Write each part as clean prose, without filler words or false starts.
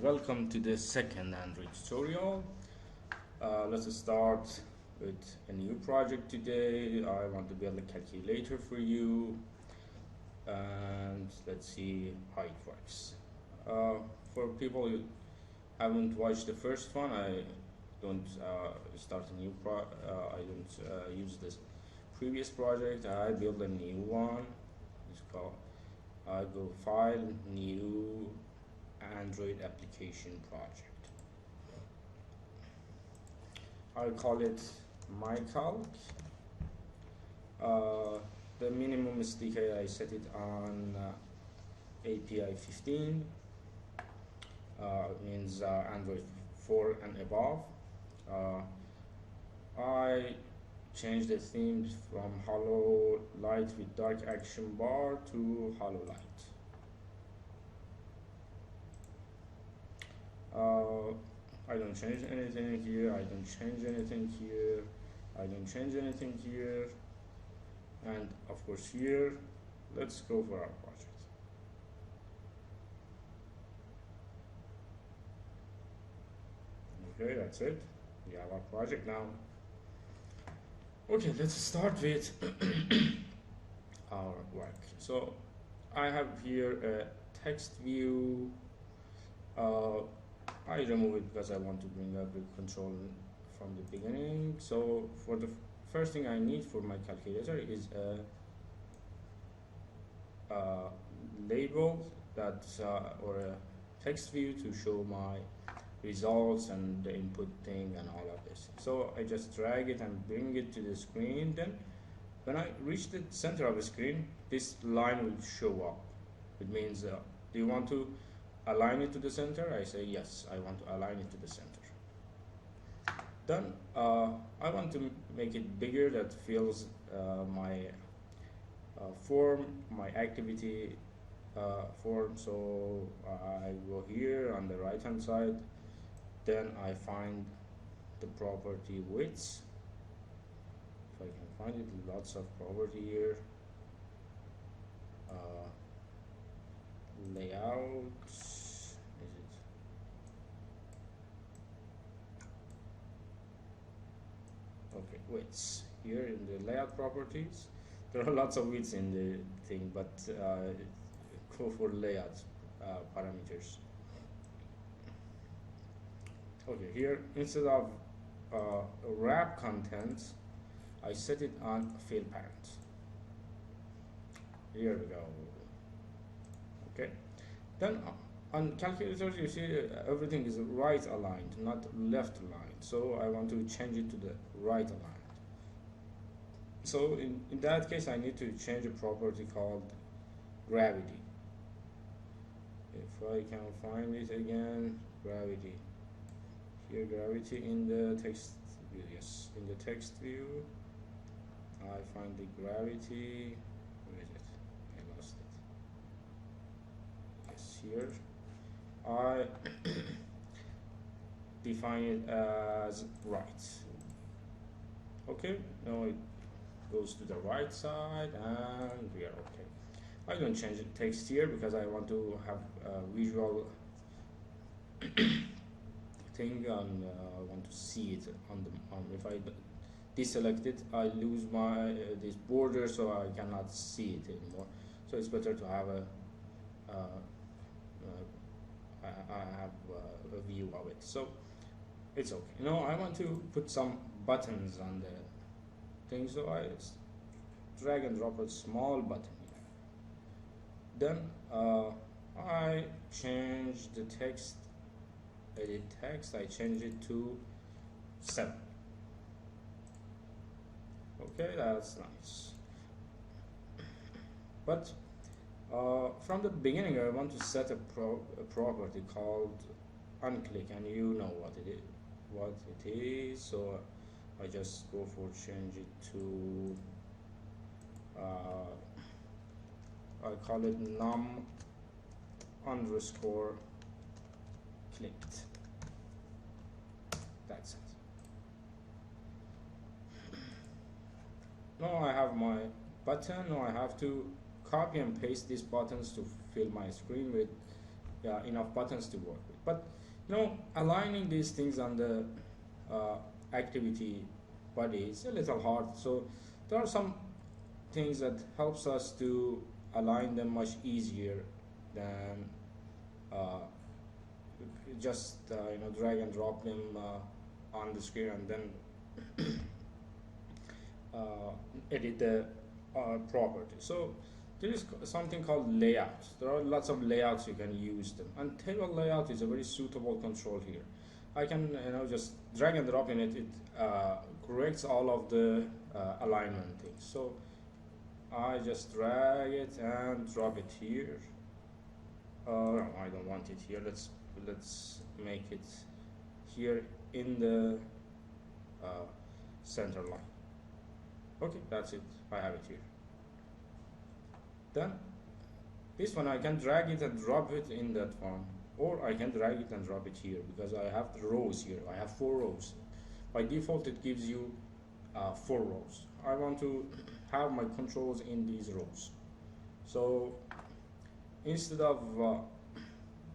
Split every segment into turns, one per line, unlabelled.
welcome to the second Android tutorial. Let's start with a new project today. I want to build a calculator for you, and let's see how it works. For people who haven't watched the first one, I don't start a new I don't use this previous project. I build a new one. It's called I go file new Android application project. I'll call it mycalc. The minimum SDK I set it on API 15, means Android 4 and above. I changed the themes from hollow light with dark action bar to hollow light. I don't change anything here, I don't change anything here, I don't change anything here, and of course here. Let's go for our project. Okay, that's it. We have our project now. Okay, let's start with our work. So I have here a text view. I remove it because I want to bring up the control from the beginning. So for the first thing I need for my calculator is a label that or a text view to show my results and the input thing and all of this. So I just drag it and bring it to the screen. Then when I reach the center of the screen, this line will show up. It means do you want to align it to the center? I say yes, I want to align it to the center. Then I want to make it bigger, that fills my form, my activity form. So I go here on the right hand side, then I find the property width. If I can find it, lots of property here. Layout, is it? Okay, widths here in the layout properties. There are lots of widths in the thing, but go for layout parameters. Okay, here instead of wrap content, I set it on fill parent. Here we go. Okay, then on calculators you see everything is right aligned, not left aligned. So I want to change it to the right aligned. So in that case I need to change a property called gravity. If I can find it again, gravity. Here gravity in the text view, yes, in the text view I find the gravity. Where is it? I lost it. Yes, here I define it as right. Okay, now it goes to the right side and we are okay. I don't change the text here because I want to have a visual thing, and I want to see it on the if I deselect it, I lose my this border, so I cannot see it anymore. So it's better to have a I have a view of it. So it's okay. You know, I want to put some buttons on the thing, so I drag and drop a small button here. Then I change the text, edit text, I change it to 7. Okay, that's nice. But from the beginning I want to set a property called unclick, and you know what it is. So I just go for change it to I call it num underscore clicked. That's it. Now I have my button. Now I have to copy and paste these buttons to fill my screen with yeah, enough buttons to work with. But aligning these things on the uh, activity body is a little hard. So there are some things that helps us to align them much easier than uh, just drag and drop them on the screen and then uh, edit the property. So there is something called layouts. There are lots of layouts you can use them, and table layout is a very suitable control here. I can just drag and drop in it. It corrects all of the alignment things. So I just drag it and drop it here. No, I don't want it here. Let's make it here in the center line. Okay, that's it. I have it here. Then this one I can drag it and drop it in that one, or I can drag it and drop it here because I have rows here. I have 4 rows. By default, it gives you 4 rows. I want to have my controls in these rows. So instead of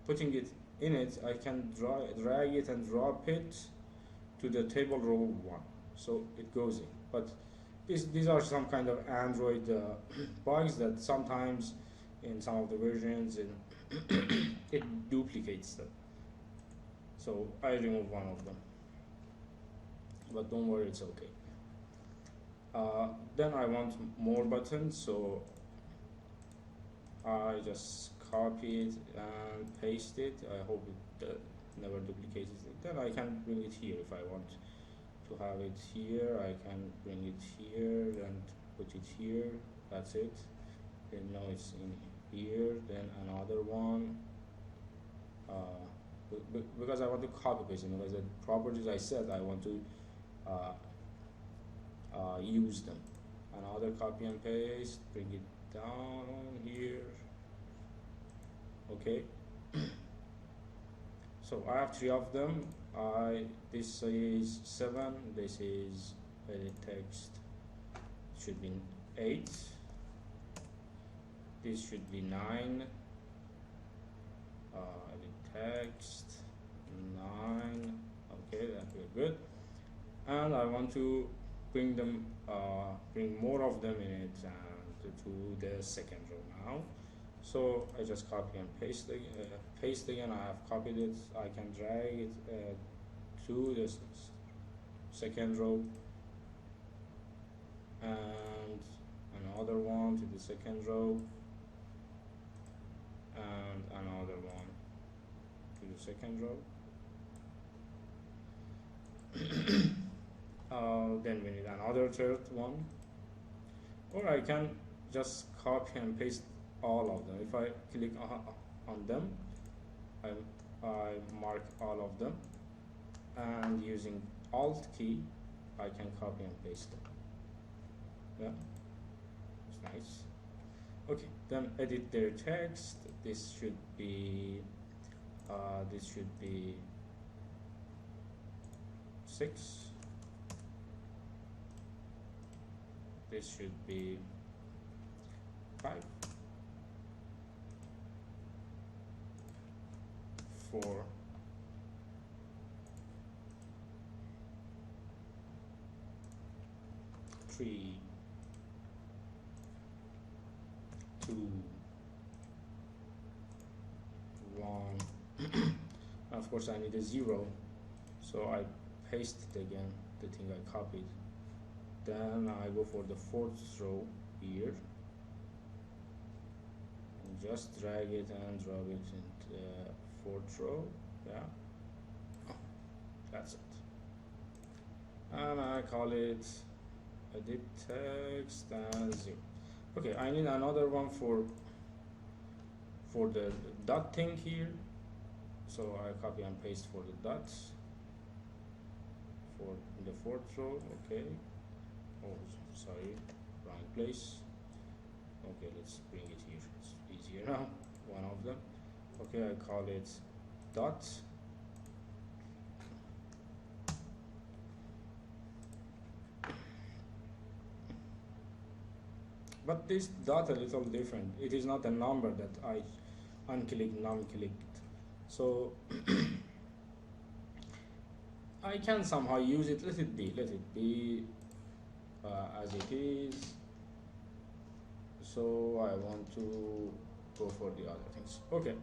putting it in it, I can drag it and drop it to the table row 1. So it goes in. But these are some kind of Android bugs that sometimes in some of the versions it duplicates them. So I remove one of them. But don't worry, it's okay. Then I want more buttons, so I just copy it and paste it. I hope it never duplicates it. Then I can bring it here if I want to have it here. I can bring it here and put it here. That's it. Then now it's in here. Then another one. Because I want to copy paste it, because the properties I set, I want to use them. Another copy and paste. Bring it down here. Okay. So I have 3 of them. This is 7. This is edit text. Should be 8. This should be 9. Edit text 9. Okay, that we're good. And I want to bring them, bring more of them in it, and to the second row now. So I just copy and paste again. I have copied it. I can drag it to this second row, and another one to the second row, and another one to the second row. Then we need another third one, or I can just copy and paste all of them. If I click on them, I mark all of them, and using Alt key I can copy and paste them. Yeah, it's nice. Okay, then edit their text. This should be 6. This should be 5. 4. 3. 2. 1. Of course I need a 0, so I paste it again, the thing I copied. Then I go for the 4th row here and just drag it and drop it into the 4th row. Yeah, that's it. And I call it edit text and 0. Okay, I need another one for the dot thing here, so I copy and paste for the dots for the 4th row. Okay. Oh, sorry, wrong place. Okay, let's bring it here. It's easier now. One of them. Okay, I call it dot. But this dot a little different. It is not a number that I unclicked, non-clicked So I can somehow use it. Let it be as it is. So I want to go for the other things. Okay,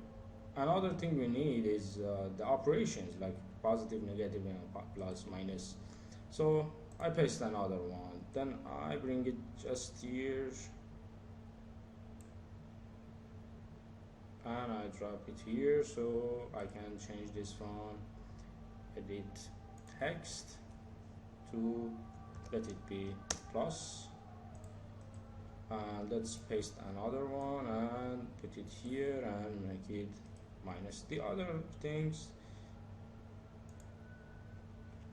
another thing we need is the operations like positive, negative, and plus, minus. So I paste another one, then I bring it just here and I drop it here, so I can change this one, edit text to, let it be plus, and let's paste another one and put it here and make it minus. The other things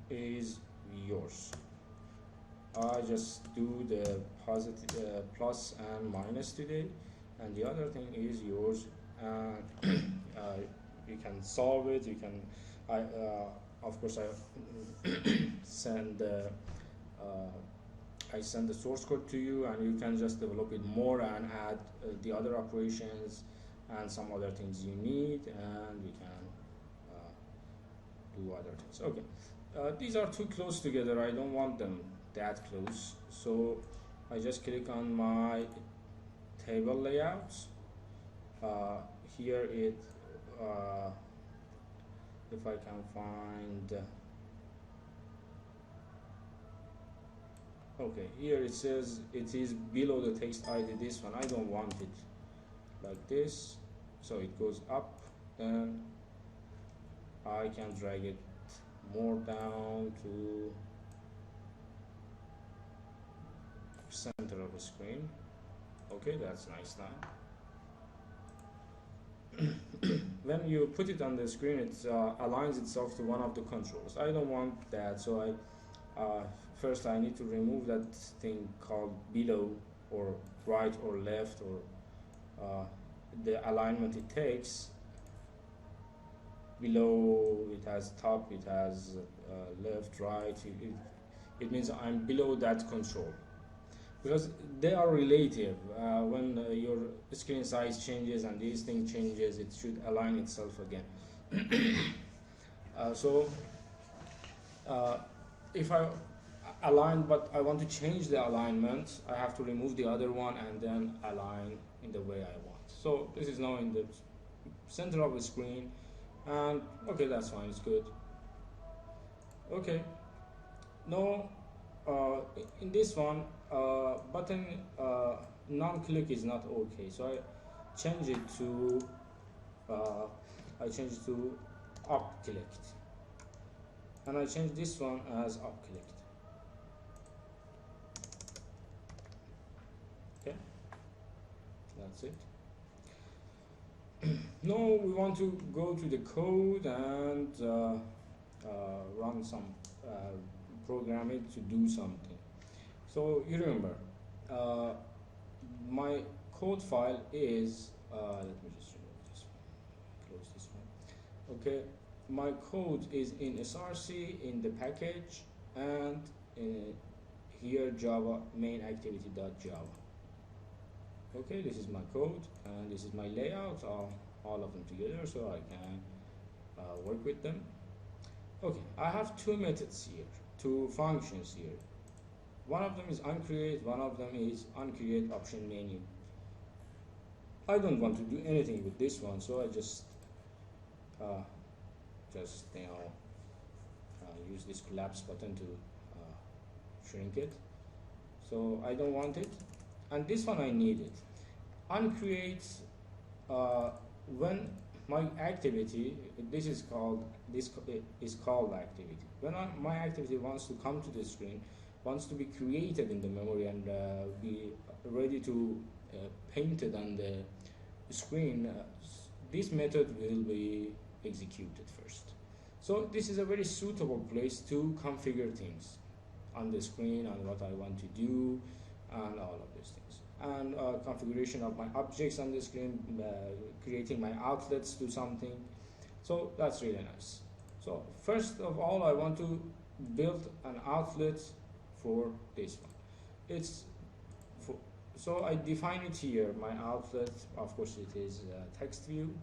is yours. I just do the positive plus and minus today, and the other thing is yours. You can solve it. You can, of course, send I send the source code to you, and you can just develop it more and add the other operations and some other things you need, and we can do other things. Okay, these are too close together. I don't want them that close, so I just click on my table layouts. Here it if I can find okay, here it says it is below the text ID. This one I don't want it like this, so it goes up, then I can drag it more down to center of the screen. Okay, that's nice now. When you put it on the screen, it aligns itself to one of the controls. I don't want that, so first I need to remove that thing called below or right or left, or the alignment it takes. Below it has top, it has left, right. It means I'm below that control, because they are relative. When your screen size changes and this thing changes, it should align itself again. So if I align, but I want to change the alignment, I have to remove the other one and then align in the way I want. So this is now in the center of the screen, and okay, that's fine, it's good. Okay, now in this one, button non-click is not okay, so I change it to up clicked, and I change this one as up clicked. Okay, that's it. Now we want to go to the code and run some program it to do something. So you remember, my code file is let me just remove this one, close this one. Okay, my code is in src in the package, and here Java main activity.java. Okay, this is my code and this is my layout, all of them together, so I can work with them. Okay, I have two methods here, two functions here. One of them is onCreate, one of them is onCreate option menu. I don't want to do anything with this one, so I just use this collapse button to shrink it. So I don't want it, and this one I need it. onCreate, when my activity, this is called activity. When my activity wants to come to the screen, wants to be created in the memory and be ready to paint it on the screen, this method will be executed first. So this is a very suitable place to configure things on the screen and what I want to do and all of these things, and configuration of my objects on the screen, creating my outlets to something. So that's really nice. So first of all, I want to build an outlet for this one. So I define it here. My outlet, of course, it is text view.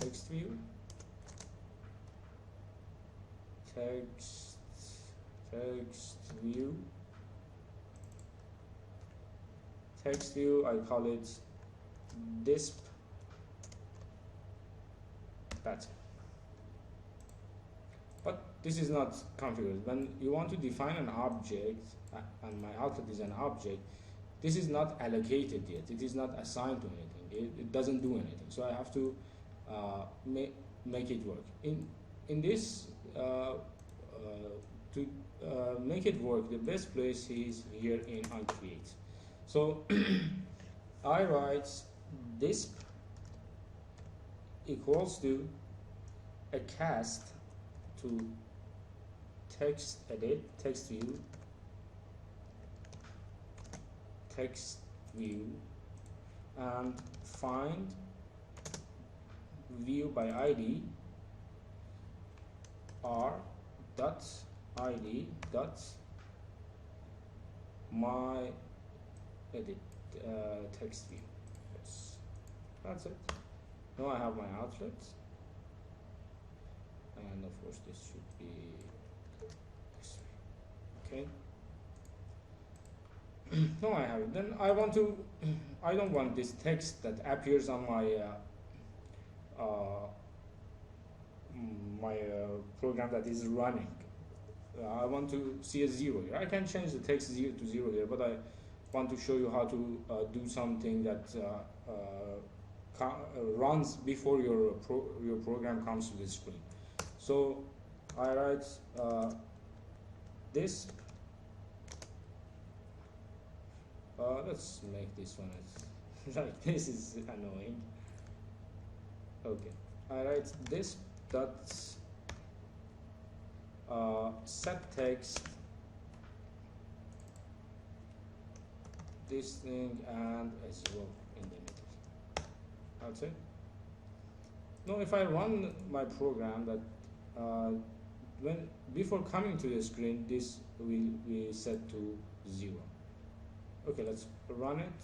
text view, text view, text view, I call it disp. That's it. But this is not configured. When you want to define an object, and my outlet is an object, this is not allocated yet. It is not assigned to anything. It doesn't do anything. So I have to make it work. In this, to make it work, the best place is here in onCreate. So I write disp equals to a cast to text edit, text view, and find view by ID r dot id dot my edit text view. Yes, that's it. Now I have my outlet, and of course this should be this way. Okay. No, I have it. Then I don't want this text that appears on my program that is running. I want to see a 0 here. I can change the text 0 to 0 here, but I want to show you how to do something that runs before your program comes to the screen. So I write this. Let's make this one like this is annoying. Okay, I write this dot set text this thing and a 0 in the middle. That's it. Now if I run my program, that before coming to the screen, this will be set to 0. Okay, let's run it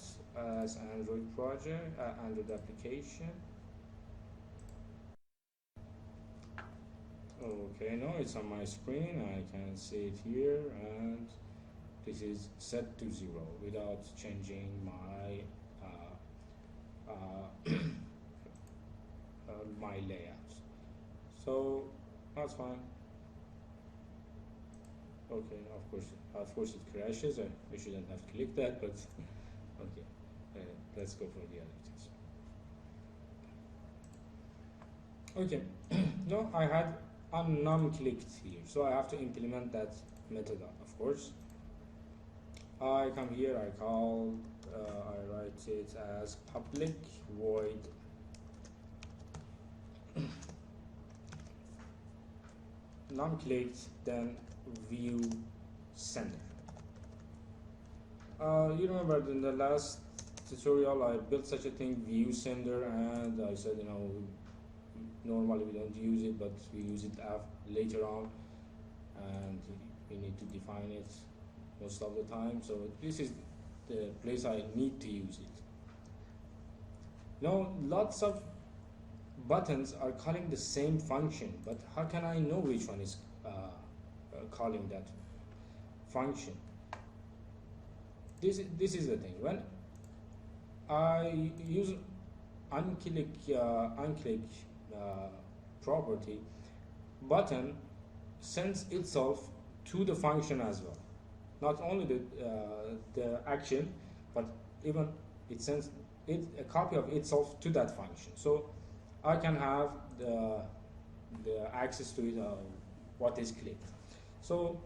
as Android project, Android application. Okay, now it's on my screen. I can see it here, and this is set to 0 without changing my my layout. So that's fine. Okay, of course it crashes. I shouldn't have clicked that, but okay. Let's go for the other things. Okay, no, I had unnum clicked here, so I have to implement that method, of course. I come here, I write it as public void num clicked, then view sender. You remember in the last tutorial I built such a thing, view sender, and I said, normally we don't use it, but we use it later on, and we need to define it most of the time. So this is the place I need to use it. Now lots of buttons are calling the same function, but how can I know which one is calling that function? This is the thing. When I use unclick property, button sends itself to the function as well. Not only the action, but even it sends a copy of itself to that function. So I can have the access to it, what is clicked. So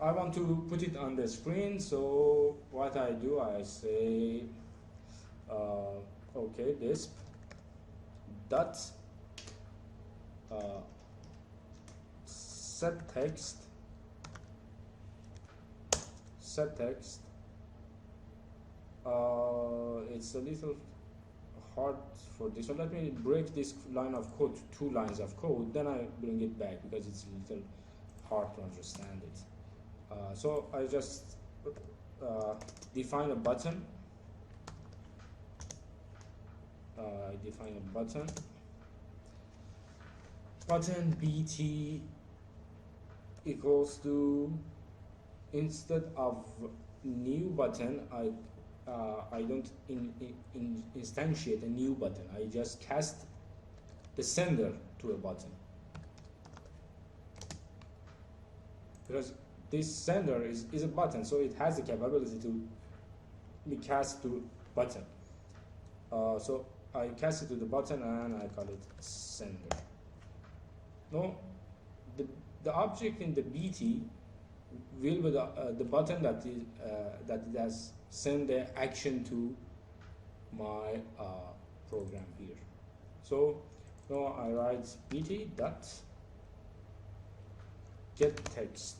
I want to put it on the screen. So what I do, I say, okay, this dot set text. It's a little hard for this one. Let me break this line of code to 2 lines of code, then I bring it back because it's a little hard to understand it. So I just define a button. I define a button bt equals to, instead of new button, I don't instantiate a new button. I just cast the sender to a button, because this sender is a button, so it has the capability to be cast to button. So I cast it to the button and I call it sender. No, the object in the BT will be the button that it has send the action to my program here. So now I write BT dot get text,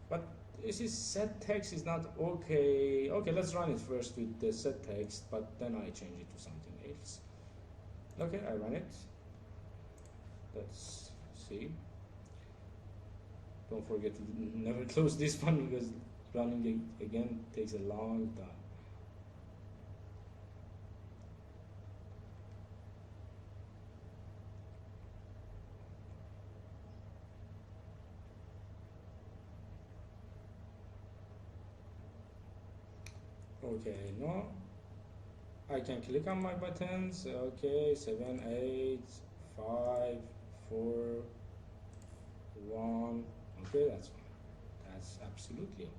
but this is set text is not okay. Okay, let's run it first with the set text, but then I change it to something else. Okay, I run it. Let's see. Don't forget to never close this one, because running it again takes a long time. Okay, now I can click on my buttons. Okay, 7, 8, 5, 4, 1. Okay, that's fine. That's absolutely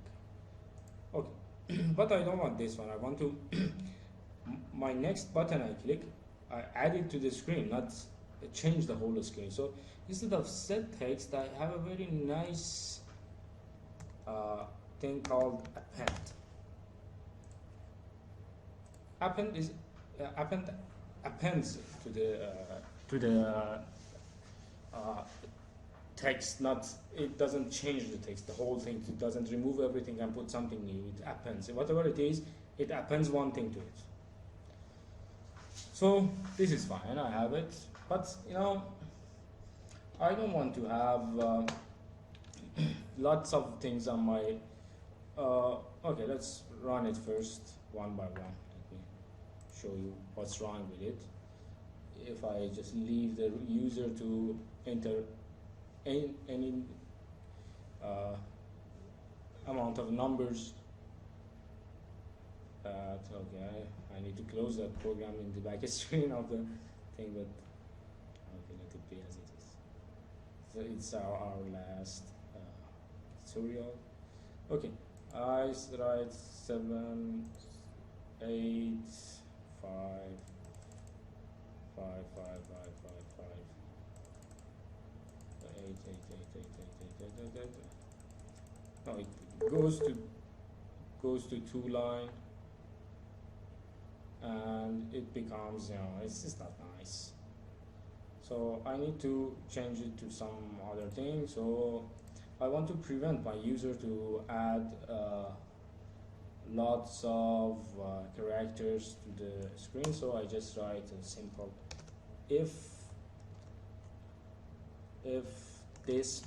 okay. Okay, but I don't want this one. I want to my next button I click, I add it to the screen, not change the whole screen. So instead of set text, I have a very nice thing called append. Append is appends to the text. Not, it doesn't change the text, the whole thing. It doesn't remove everything and put something new. It appends whatever it is. It appends one thing to it. So this is fine. I have it, but I don't want to have lots of things on my. Okay, let's run it first one by one. Show you what's wrong with it. If I just leave the user to enter any amount of numbers, okay, I need to close that program in the back screen of the thing, but okay, let it be as it is. So it's our last tutorial. Okay, I write 7, 8, 5, 5, 5, 5, 5, 5, 8, 8, 8, 8, 8, 8, 8, 8, 8. No, it goes to 2 line, and it becomes, it's just not nice. So I need to change it to some other thing. So I want to prevent my user to add lots of characters to the screen, so I just write a simple if this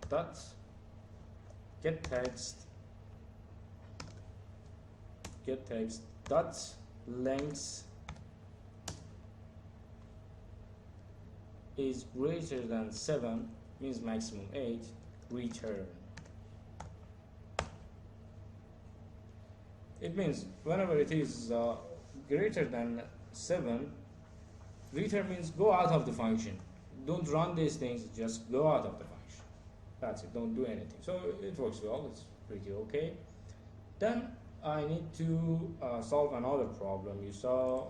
dot get text dot length is greater than 7, means maximum 8, return. It means whenever it is greater than 7, return means go out of the function. Don't run these things, just go out of the function. That's it, don't do anything. So it works well, it's pretty okay. Then I need to solve another problem. You saw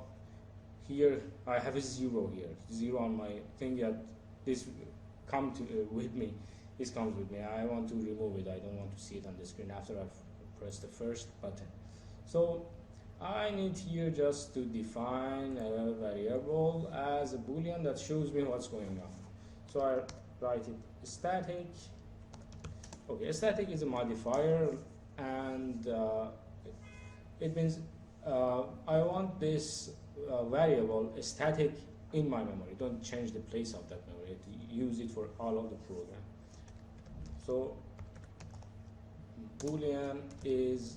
here I have a 0 here, 0 on my thing, that this comes with me. This comes with me. I want to remove it. I don't want to see it on the screen after I've pressed the first button. So I need here just to define a variable as a boolean that shows me what's going on. So I write it static. Okay, static is a modifier, and it means I want this variable static in my memory. Don't change the place of that memory. Use it for all of the program. So boolean is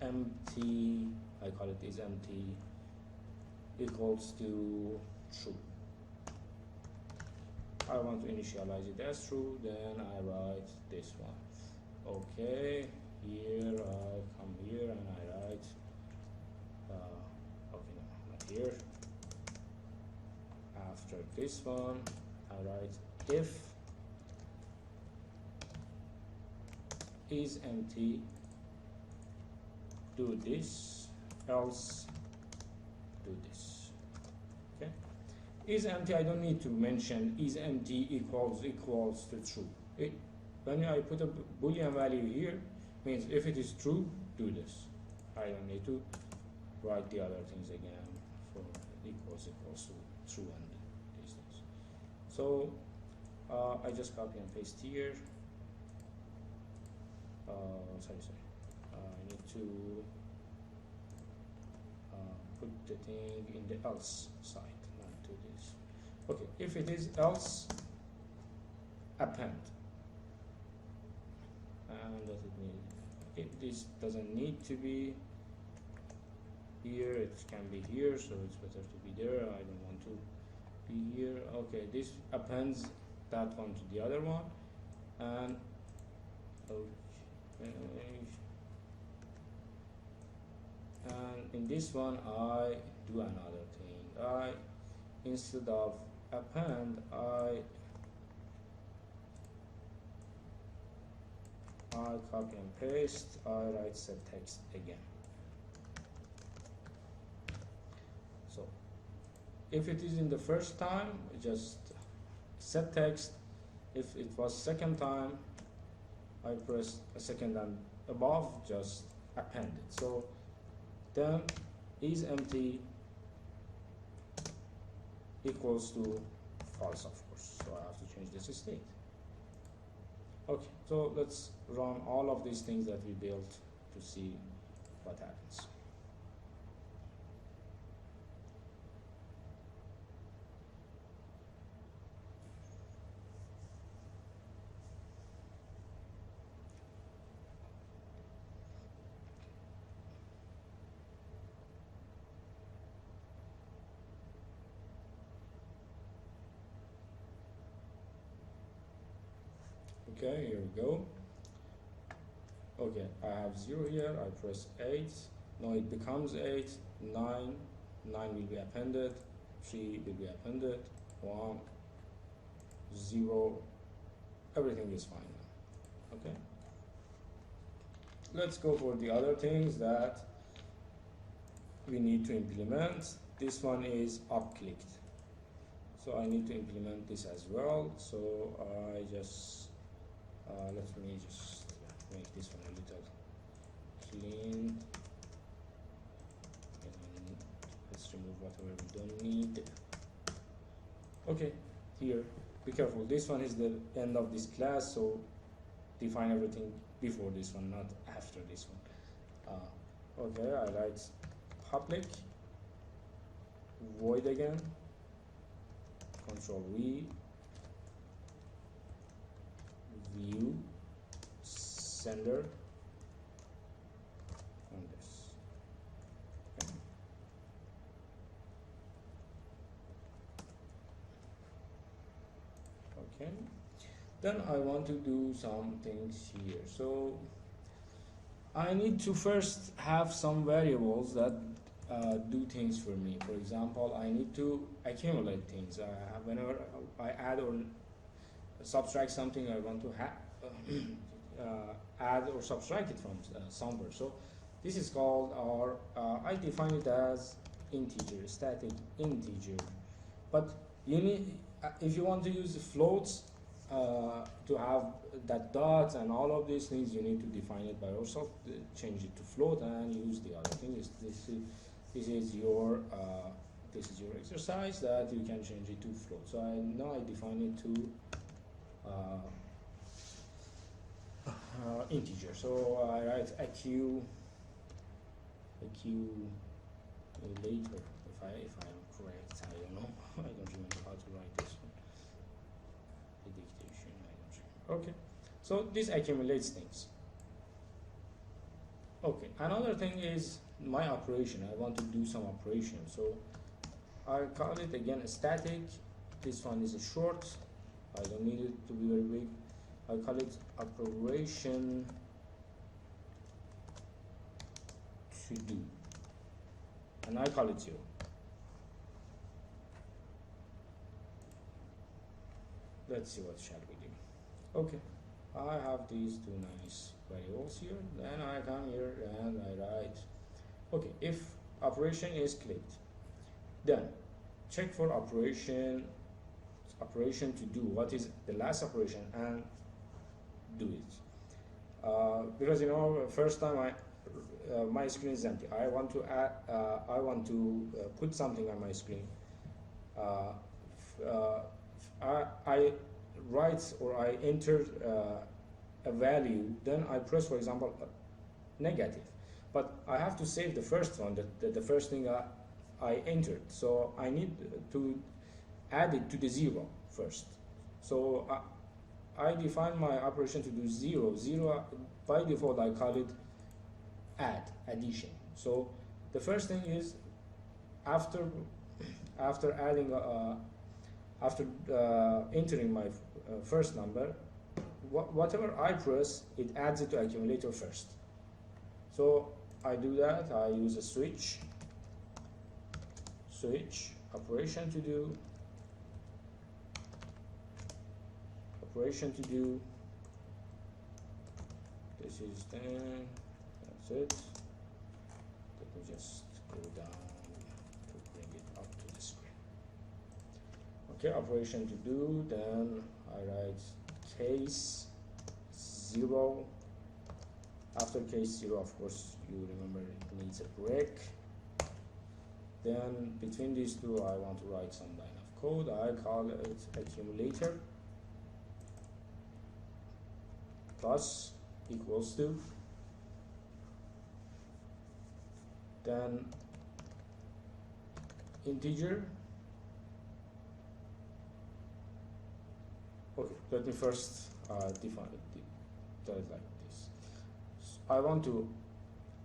empty, I call it is empty equals to true. I want to initialize it as true, then I write this one. Okay, here I come here and I write okay, no, not here. After this one I write if is empty, do this, else do this. Okay, is empty, I don't need to mention is empty equals to true. When I put a boolean value here, means if it is true, do this. I don't need to write the other things again for equals to true and these things. So I just copy and paste here. I need to put the thing in the else side, not do this. Okay, if it is else, append. And does it mean if this doesn't need to be here, it can be here, so it's better to be there. I don't want to be here. Okay, this appends that one to the other one, and okay, and in this one I do another thing. I, instead of append, I copy and paste, I write set text again. So if it is in the first time, just set text. If it was second time, I press a second and above, just append it. So then is empty equals to false, of course, so I have to change this state. Okay, so let's run all of these things that we built to see what happens. Okay, here we go. Okay, I have 0 here, I press 8, now it becomes 8, 9 will be appended, 3 will be appended, 1, 0, everything is fine now. Okay, let's go for the other things that we need to implement. This one is up clicked, so I need to implement this as well. So I just let me just make this one a little clean, and let's remove whatever we don't need. Okay, here, be careful, this one is the end of this class, so define everything before this one, not after this one. Okay, I write public void again, Control V, view sender on this. Okay, then I want to do some things here. So I need to first have some variables that do things for me. For example, I need to accumulate things. Whenever I add or subtract something, I want to add or subtract it from somewhere. So this is called, or I define it as integer, static integer. But you need, if you want to use floats to have that dots and all of these things, you need to define it by yourself, change it to float, and use the other things. This is your exercise that you can change it to float. So now I define it to integer. So I write accumulator, if I'm correct. I don't know. I don't remember how to write this one. The dictation, I don't remember. Okay, so this accumulates things. Okay, another thing is my operation. I want to do some operation, so I call it again a static. This one is a short. I don't need it to be very big. I call it operation to do, and I call it 0. Let's see what shall we do. Okay, I have these two nice variables here. Then I come here and I write, okay, if operation is clicked, then check for operation to do. What is the last operation, and do it. Because first time my screen is empty. I want to add. I want to put something on my screen. I write or I enter a value. Then I press, for example, negative. But I have to save the first one, the first thing I entered. So I need to add it to the 0 first. So I define my operation to do 0. 0 by default I call it addition. So the first thing is after adding after entering my first number, whatever I press, it adds it to accumulator first. So I do that. I use a switch operation to do, this is 10, that's it. Let me just go down to bring it up to the screen. Okay, operation to do, then I write case 0. After case 0, of course, you remember it needs a break. Then between these two, I want to write some line of code. I call it accumulator plus equals to, then integer. Okay, let me first define it. Tell it like this. I want to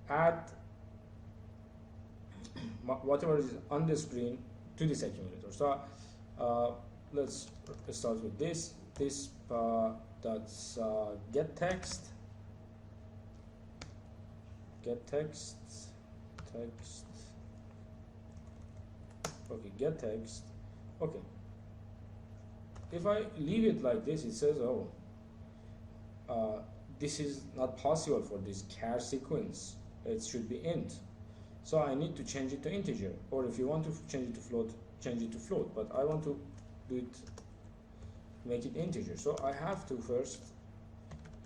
add whatever is on the screen to this accumulator. So let's start with this. That's get text. Okay, get text. Okay. If I leave it like this, it says, oh, this is not possible for this char sequence. It should be int. So I need to change it to integer. Or if you want to change it to float, change it to float. But I want to do it, make it integer. So I have to first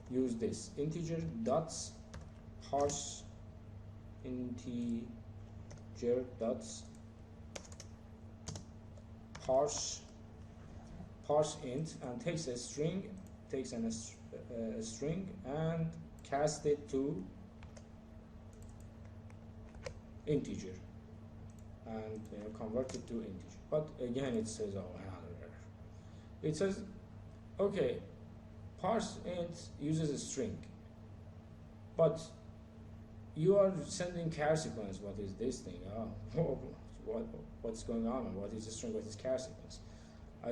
use this integer dots parse integer dots parse int, and takes a string, a string and cast it to integer, and convert it to integer. But again, it says, oh, another error. It says, okay, parse int uses a string, but you are sending char sequence. What is this thing? Oh, what's going on? What is a string? What is char sequence?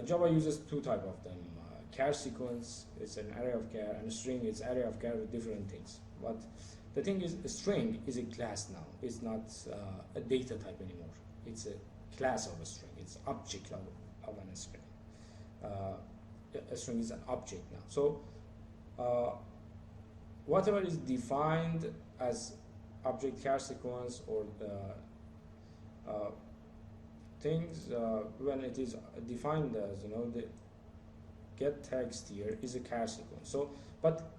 Java uses two type of them. Char sequence is an array of char, and a string is array of char with different things. But the thing is, a string is a class now. It's not a data type anymore. It's a class of a string. It's object of a string. A string is an object now. So whatever is defined as object char sequence or things, when it is defined as, the get text here is a char sequence. So, but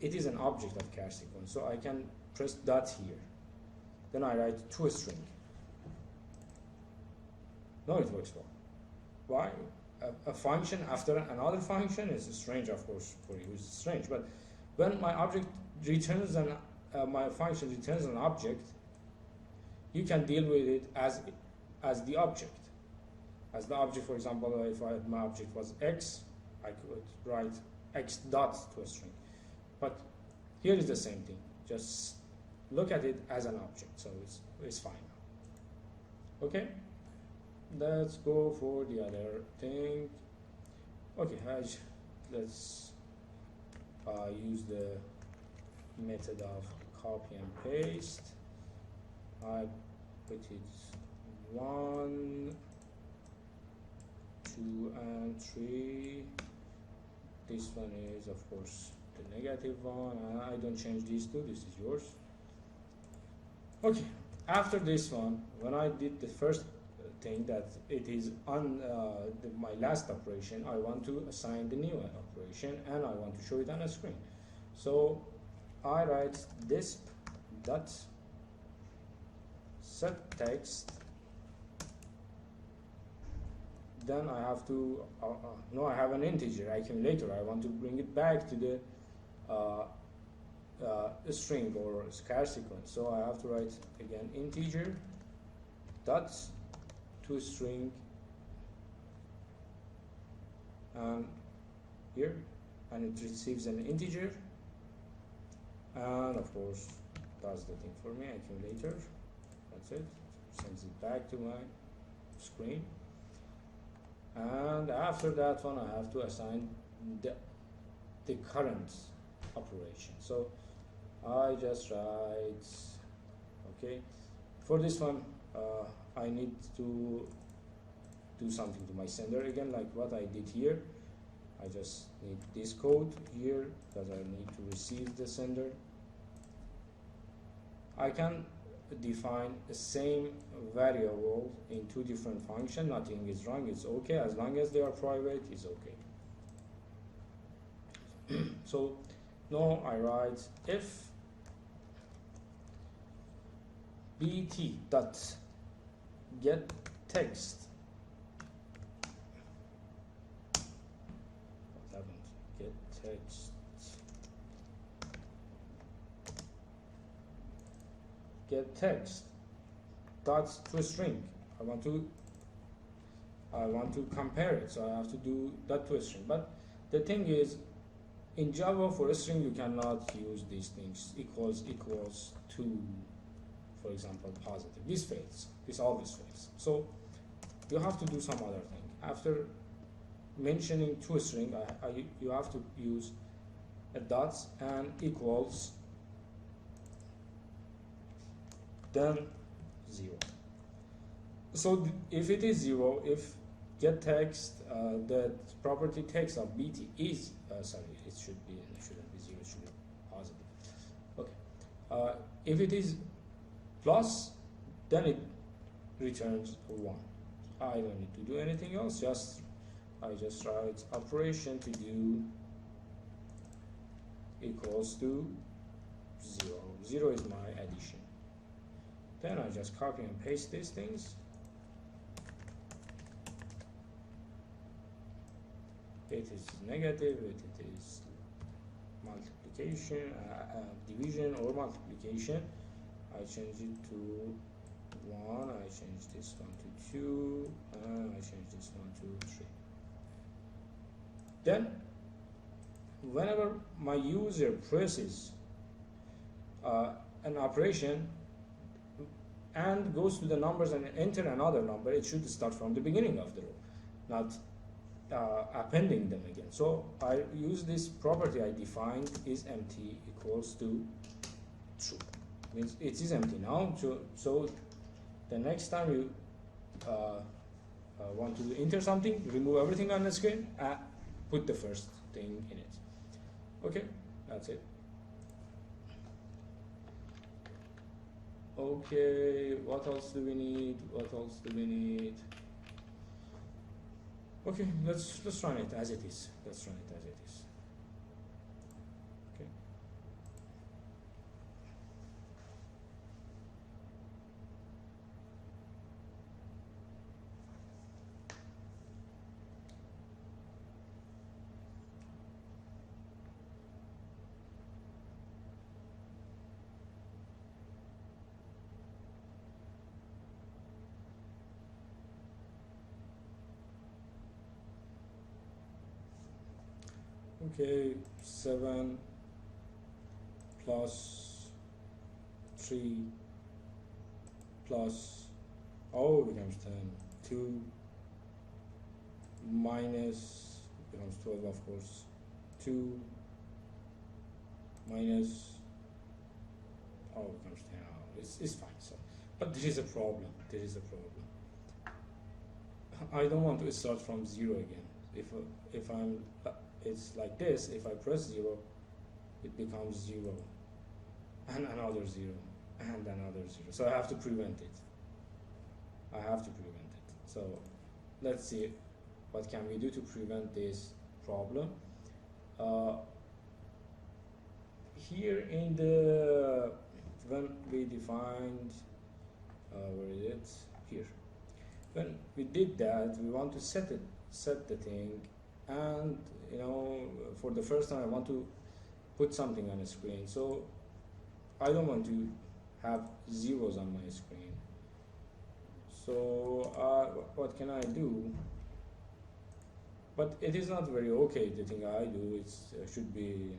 it is an object of char sequence. So I can press dot here. Then I write to a string. No, it works well. Why? A function after another function is strange, of course, for you it's strange. But when my object returns my function returns an object, you can deal with it as the object. As the object, for example, if my object was x, I could write x dot to a string. But here is the same thing. Just look at it as an object, so it's fine. Okay, let's go for the other thing. Okay, let's use the method of copy and paste. I put it 1, 2, and 3. This one is of course the negative one, and I don't change these two. This is yours. Okay, after this one, when I did the first thing that it is on my last operation, I want to assign the new operation and I want to show it on a screen. So I write disp dot set text. Then I have to no, I have an integer accumulator. I want to bring it back to the string or scarce sequence. So I have to write again integer dot to string, and here, and it receives an integer, and of course does the thing for me, accumulator. That's it. Sends it back to my screen. And after that one, I have to assign the current operation. So I just write, okay, for this one I need to do something to my sender again, like what I did here. I just need this code here because I need to receive the sender. I can define the same variable in two different functions. Nothing is wrong, it's okay, as long as they are private, it's okay. So now I write if bt dot get text. What happened? Get text. Get text dot to string. I want to compare it, so I have to do that to a string. But the thing is, in Java for a string you cannot use these things, equals to, for example, positive. This fails. This always fails. So you have to do some other thing. After mentioning to a string, you have to use a dots and equals, then 0. So if it is 0, if get text, the property text of bt is sorry, it shouldn't be 0, it should be positive. Okay, if it is plus, then it returns 1. I don't need to do anything else, I just write operation to do equals to 0. 0 is my addition. Then I just copy and paste these things. It is negative, it is multiplication, division or multiplication. I change it to 1, I change this one to 2, and I change this one to 3. Then, whenever my user presses an operation and goes to the numbers and enter another number, it should start from the beginning of the row, not appending them again. So I use this property I defined, is empty equals to true. Means it is empty now. So the next time you want to enter something, remove everything on the screen, put the first thing in it. Okay, that's it. Okay, what else do we need? Okay, let's run it as it is. Okay. Okay, 7 plus 3 3 plus, oh, it becomes 10, 2 minus, it becomes 12 of course, 2 minus, oh, it becomes 10, oh, it's fine. So, but there is a problem, I don't want to start from 0 again. If I'm, it's like this, if I press 0, it becomes 0, and another 0, and another 0. So I have to prevent it. So let's see what can we do to prevent this problem. Here in the, when we defined, where is it? Here. When we did that, we want to set the thing, and for the first time I want to put something on the screen. So I don't want to have zeros on my screen. So what can I do? But it is not very okay. The thing I do is should be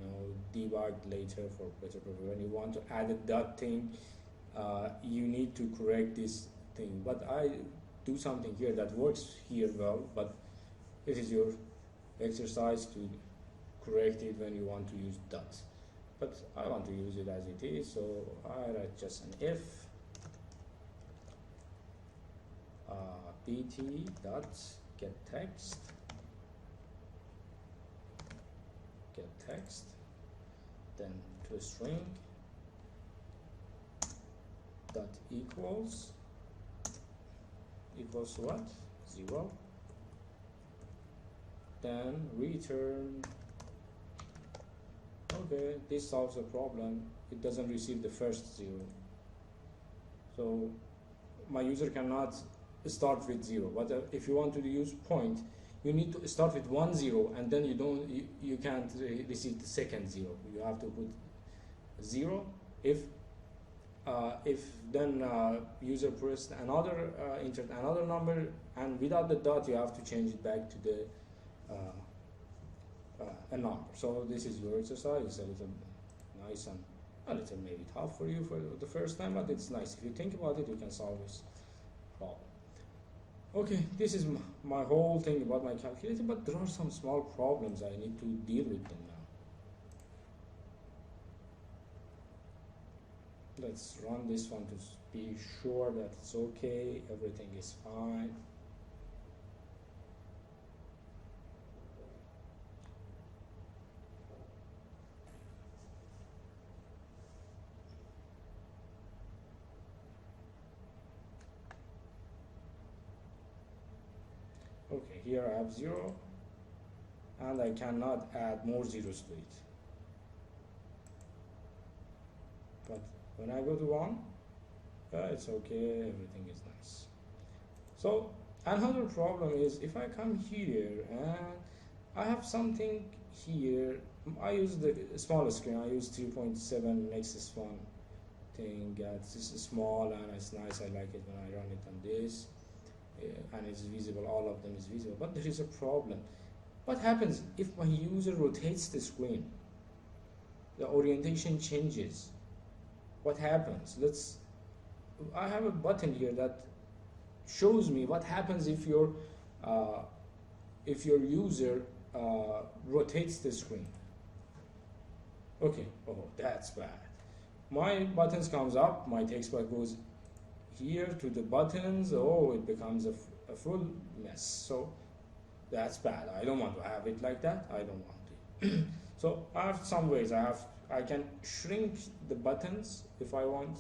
debugged later for better purpose. When you want to add a dot thing, you need to correct this thing. But I do something here that works here well. But it is your exercise to correct it when you want to use dots. But I want to use it as it is, so I write just an if bt dot get text, then to a string dot equals what? 0. Then return. Okay, this solves the problem. It doesn't receive the first 0. So my user cannot start with 0. But if you want to use point, you need to start with 1 0, and then you can't receive the second 0. You have to put 0. If then user pressed another entered another number, and without the dot, you have to change it back to the a number. So this is your exercise. It's a little nice and a little maybe tough for you for the first time, but it's nice. If you think about it, you can solve this problem. Okay, this is my whole thing about my calculator, but there are some small problems. I need to deal with them now. Let's run this one to be sure that it's okay, everything is fine. Okay, here I have 0, and I cannot add more zeros to it. But when I go to 1, it's okay, everything is nice. So another problem is if I come here and I have something here, I use the smaller screen, I use 3.7 makes this one thing, it's small and it's nice, I like it when I run it on this. And it's visible, all of them is visible, but there is a problem. What happens if my user rotates the screen? The orientation changes. What happens? I have a button here that shows me what happens if your user rotates the screen. Okay, oh, that's bad. My buttons comes up, my text bar goes here to the buttons. Oh, it becomes a full mess. So that's bad. I don't want to have it like that. I don't want it. So I have some ways. I can shrink the buttons if I want.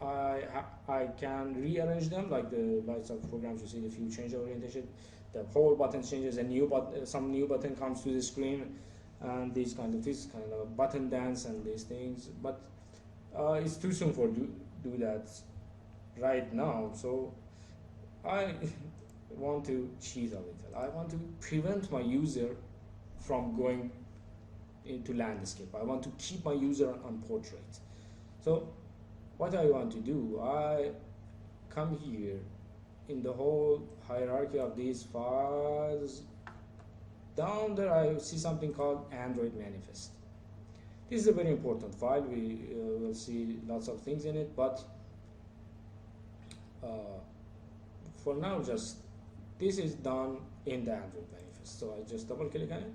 I can rearrange them like the lots of programs you see. If you change the orientation, the whole button changes. Some new button comes to the screen, and this kind of button dance and these things. But it's too soon for do that right now. So I want to cheat a little. I want to prevent my user from going into landscape. I want to keep my user on portrait. So what I want to do, I come here in the whole hierarchy of these files. Down there I see something called Android manifest. This is a very important file. We will see lots of things in it, but uh, for now, just this is done in the Android manifest. So I just double click on it.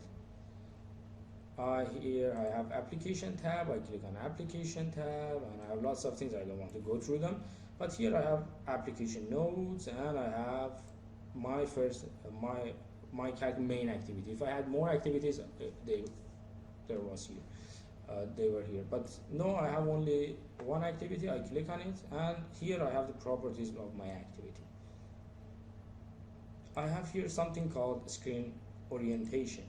Here I have application tab. I click on application tab, and I have lots of things. I don't want to go through them, but here I have application nodes, and I have my first my main activity. If I had more activities, there was here. They were here, but no, I have only one activity. I click on it, and here I have the properties of my activity. I have here something called screen orientation,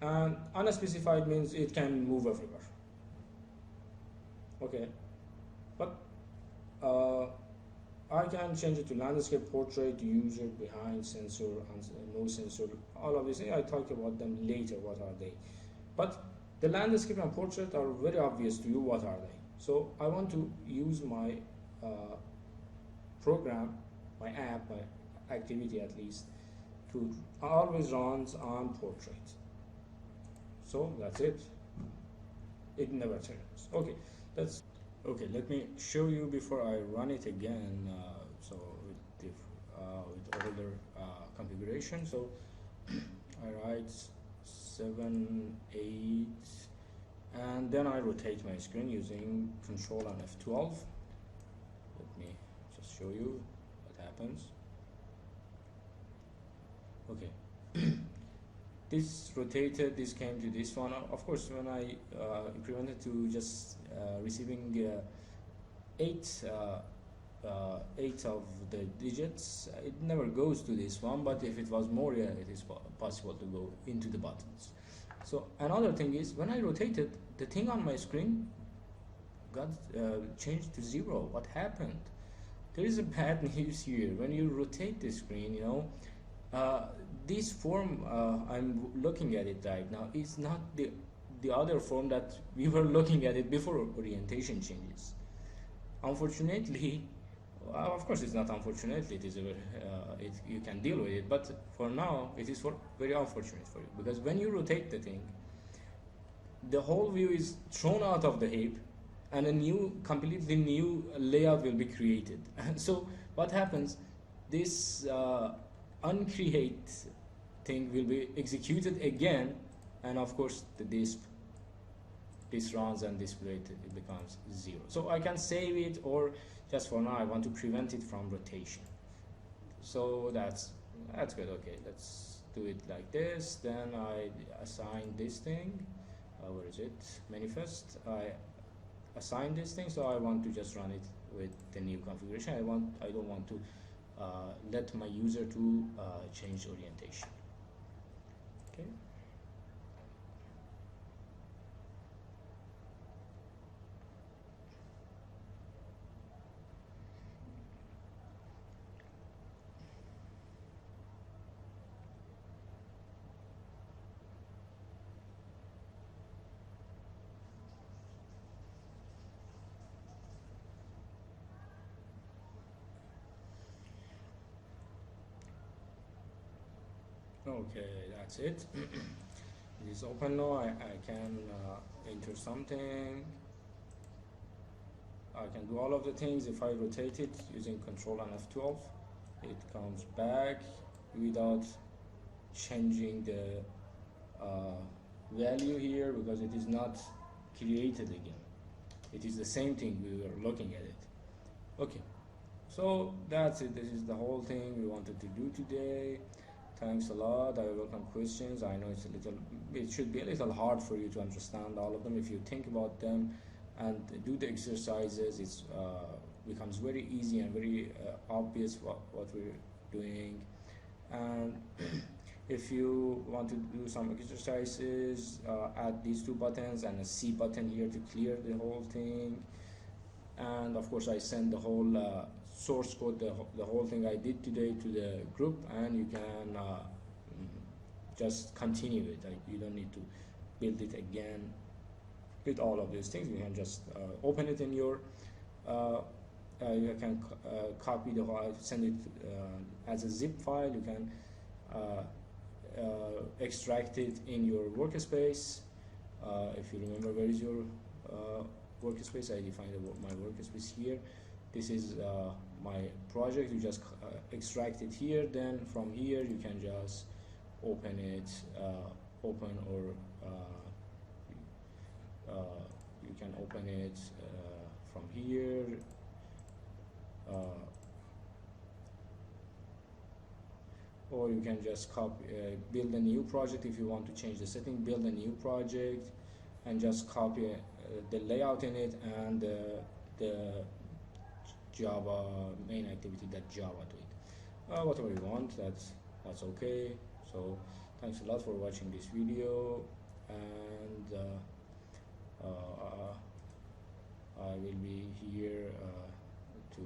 and unspecified means it can move everywhere. Okay, but I can change it to landscape, portrait, user, behind, sensor, and no sensor. All of these things I talk about them later. What are they? But the landscape and portrait are very obvious to you. What are they? So I want to use my program, my app, my activity at least, to always runs on portrait. So that's it. It never turns. Okay, that's okay. Let me show you before I run it again. So with older configuration. So I write 7, 8, and then I rotate my screen using Control and F12. Let me just show you what happens. Okay. This rotated, this came to this one. Of course, when I incremented to just receiving 8 of the digits, it never goes to this one, but if it was more, yeah, it is possible to go into the buttons. So another thing is, when I rotated, the thing on my screen got changed to 0. What happened? There is a bad news here. When you rotate the screen, this form I'm looking at it right now is not the other form that we were looking at it before orientation changes. Unfortunately, of course it's not unfortunately, it is you can deal with it, but for now it is very unfortunate for you, because when you rotate the thing, the whole view is thrown out of the heap and a completely new layout will be created. And so what happens, this uncreate thing will be executed again, and of course this runs and display it becomes 0. So I can save it, or just for now I want to prevent it from rotation. So that's good. Okay, let's do it like this. Then I assign this thing, where is it, manifest. I assign this thing, so I want to just run it with the new configuration. I don't want to let my user to change orientation. Okay. Okay, that's it. It is open now. I can enter something. I can do all of the things. If I rotate it using Control and F12, it comes back without changing the value here, because it is not created again. It is the same thing we were looking at it. Okay, so that's it. This is the whole thing we wanted to do today. Thanks a lot. I welcome questions. I know it should be a little hard for you to understand all of them. If you think about them and do the exercises, it becomes very easy and very obvious what we're doing. And if you want to do some exercises, add these 2 buttons and a C button here to clear the whole thing. And of course I send the whole source code, the whole thing I did today, to the group, and you can just continue it. You don't need to build it again with all of these things. You can just open it in your you can copy the whole, send it as a zip file. You can extract it in your workspace, If you remember, where is your workspace? I defined my workspace here. This is my project. You just extract it here, then from here you can just open it, open or you can open it from here, or you can just copy, build a new project. If you want to change the setting, build a new project and just copy the layout in it and the Java main activity that Java do it. Whatever you want, that's okay. So thanks a lot for watching this video, and I will be here to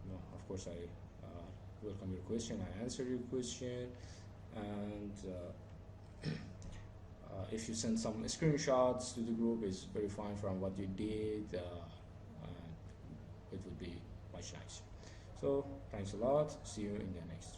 no, of course I welcome your question, I answer your question, and if you send some screenshots to the group, is verifying from what you did, it would be much nicer. So thanks a lot, see you in the next